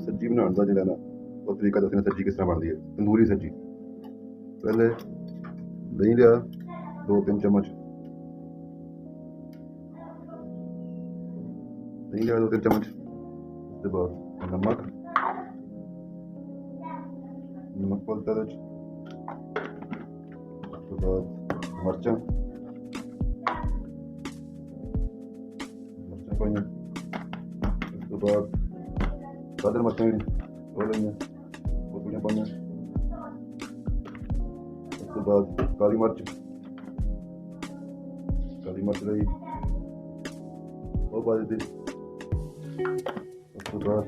सब्जी बनाने का जो ना वो तरीका दसना सब्जी किस तरह बनती है। तंदूरी सब्जी पहले दही लिया 2-3 चम्मच, दही लिया 2-3 चम्मच। उसके बाद नमक पलता है। उसके बाद मिर्चा पाई। उसके बाद सादर मिर्चा धो लेंगे वो थोड़ी पाई। उसके बाद काली मिर्च रही वो पा दी। उसके बाद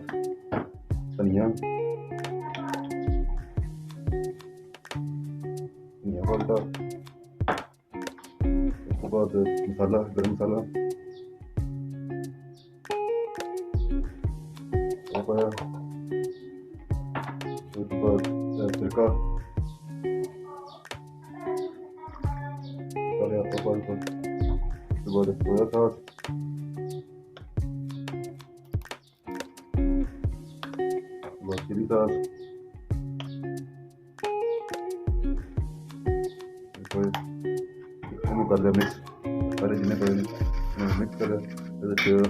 धनिया पाता। उसके बाद मसाला गर्म मसाला पाया। उसके बाद सिरका लिया उसके बाद सोया सॉस, चिली सॉस, कर लिया मिक्स। सारे जिन्हें पे मिक्स कर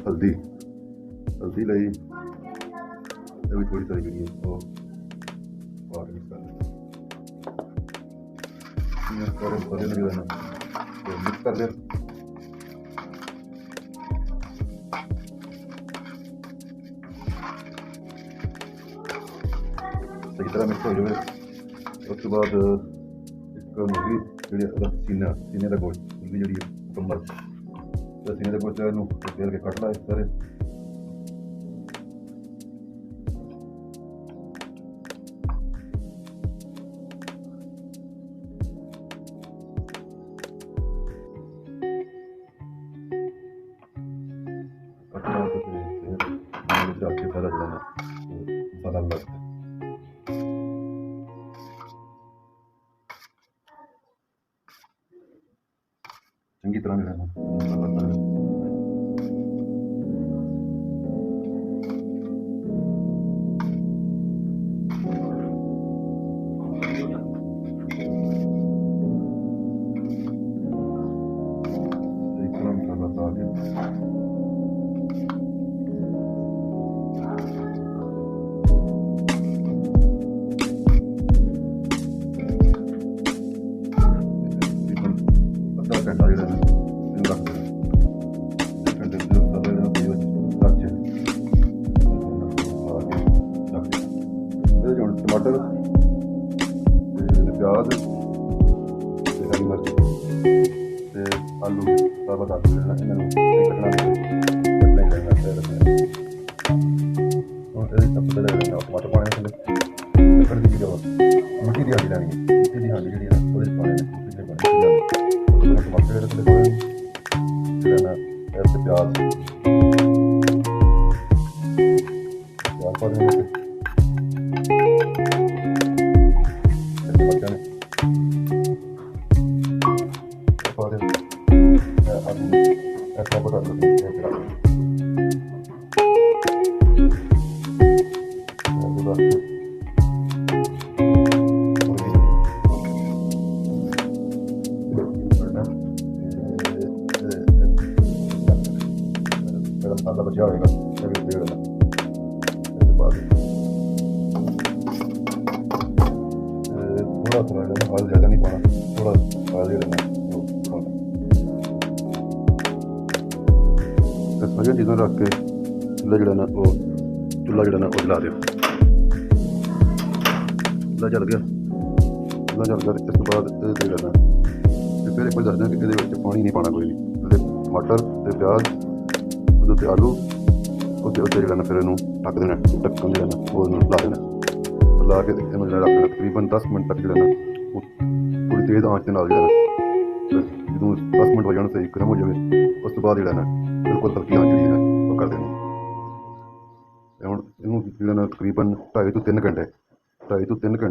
हल्दी लाई भी थोड़ी सारी गिरी वो मिक्स कर लिया। मिक्स कर लिया। सही तरह मिक्स हो जाए। उसके बाद एक मुर्गी जी सीने का गोश्त मुर्गी जी मुकम्मल सीने का गोश्त तेल के कट ला इस तरह। मसाला लगता है चंगी तरह टमाटर प्याज हरी मिर्च आलू साबत आलू लेना इन्होंने कटना नहीं रखना। टमाटर पाने कट दी मिट्टी की हांडी लैनी मिट्टी की हांडी जी पाने टमाटर रखने प्याज पा देंगे। मसाला बचा होगा थोड़ा थोड़ा ऑयल ज़्यादा नहीं पाना, थोड़ा ऑयल रहना। सारी चीज़ों रख के चूल्हा जड़ा ना वो जला दो। चूल्हा जल गया इस तो बाद जड़ा फिर एक बार दस दें कि ये पानी नहीं पाना कोई भी। टमाटर प्याज उसके आलू उसके जड़ा फिर इनू ढक देना ढक्कन जड़ा वो ला देना ला के रख देना तकरीबन 10 मिनट तक जड़ा थोड़ी तेज़ आँच के नाल जड़ा जो 10 मिनट हो जाने सही गर्म हो जाए उस तो बाद जड़ा बिल्कुल हल्की आँच जी वो कर देनी। हम इनू जड़ा तकरीबन 2.5 ਤੋਂ 3 घंटे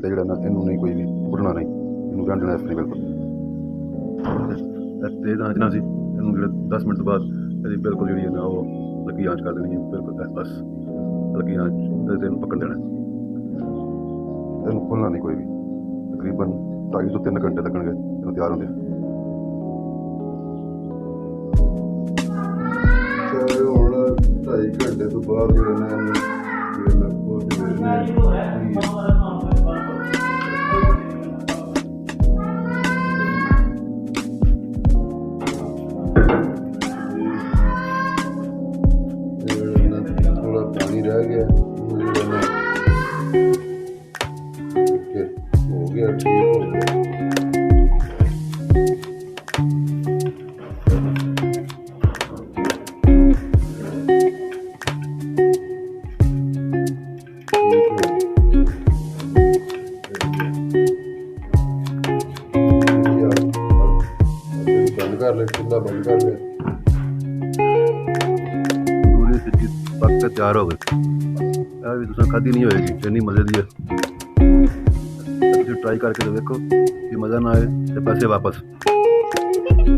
जड़ा इनू नहीं कोई भी भुनना नहीं इनू रहन देना इस तरह बिल्कुल तेज़ आँच ना सी इनू जड़ा 10 मिनट तो बाद बिल्कुल जी वो हल्की आँच कर देनी है बिल्कुल बस हल्की आँच ਤੇ ਇਹਨੂੰ ਪੱਕਣ ਦੇਣਾ। ਇਹਨੂੰ ਖੋਲ੍ਹਣਾ ਨਹੀਂ ਕੋਈ ਵੀ। ਤਕਰੀਬਨ 2.5 ਤੋਂ 3 ਘੰਟੇ ਲੱਗਣਗੇ ਇਹਨੂੰ ਤਿਆਰ ਹੁੰਦੇ। ਚਾਹੇ ਹੁਣ 2.5 ਘੰਟੇ ਤੋਂ ਬਾਅਦ ਜਿਹੜੇ ਨੇ ਇਹਨੂੰ ਖੋਲ੍ਹ ਕੇ ਦੇਖਦੇ ਥੋੜਾ ਪਾਣੀ ਰਹਿ ਗਿਆ ਹੋ ਗਿਆ, ਠੀਕ ਹੋ ਗਿਆ। ਬੰਦ ਕਰ ਲੈ, ਚੁੱਲ੍ਹਾ ਬੰਦ ਕਰ ਲੈ। ਤੰਦੂਰੀ ਸਬਜ਼ੀ ਪੱਕ ਕੇ ਤਿਆਰ ਹੋ ਗਈ। ਇਹ ਵੀ ਤੁਸੀਂ ਖਾਧੀ ਨਹੀਂ ਹੋਏਗੀ, ਇੰਨੀ ਮਜ਼ੇ ਦੀ ਹੈ। ਤੁਸੀਂ ਟਰਾਈ ਕਰਕੇ ਦੇਖੋ, ਜੇ ਮਜ਼ਾ ਨਾ ਆਏ ਤੇ ਪੈਸੇ ਵਾਪਸ।